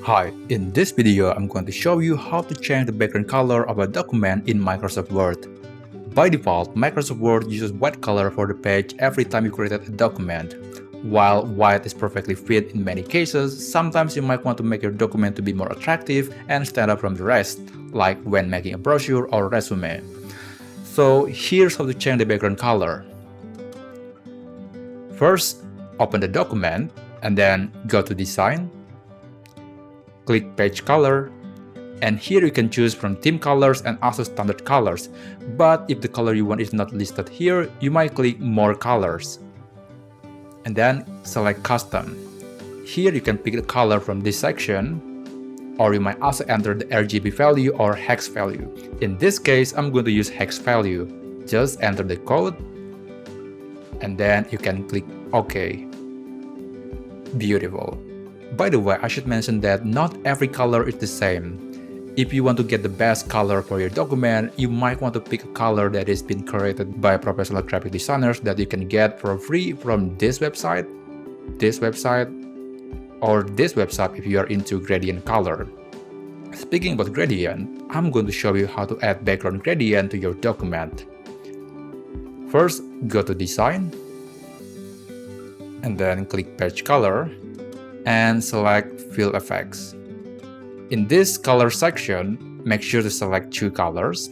Hi, in this video I'm going to show you how to change the background color of a document in Microsoft Word. By default, Microsoft Word uses white color for the page every time you create a document. While white is perfectly fit in many cases, sometimes you might want to make your document to be more attractive and stand out from the rest, like when making a brochure or resume. So here's how to change the background color. First, open the document and then go to Design. Click Page Color, and here you can choose from theme colors and also standard colors, but if the color you want is not listed here, you might click More Colors. And then select Custom. Here you can pick the color from this section, or you might also enter the RGB value or hex value. In this case, I'm going to use hex value. Just enter the code, and then you can click OK. Beautiful. By the way, I should mention that not every color is the same. If you want to get the best color for your document, you might want to pick a color that has been created by professional graphic designers that you can get for free from this website, or this website if you are into gradient color. Speaking about gradient, I'm going to show you how to add background gradient to your document. First, go to Design, and then click Page Color, and select Fill Effects. In this color section, make sure to select two colors,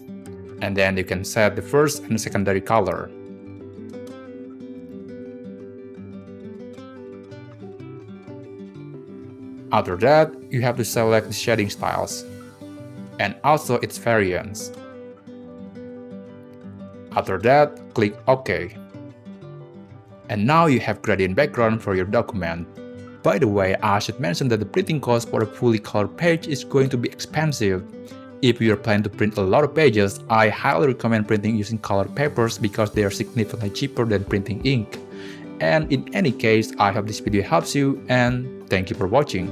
and then you can set the first and secondary color. After that, you have to select the shading styles, and also its variants. After that, click OK. And now you have gradient background for your document. By the way, I should mention that the printing cost for a fully colored page is going to be expensive. If you are planning to print a lot of pages, I highly recommend printing using colored papers because they are significantly cheaper than printing ink. And in any case, I hope this video helps you, and thank you for watching.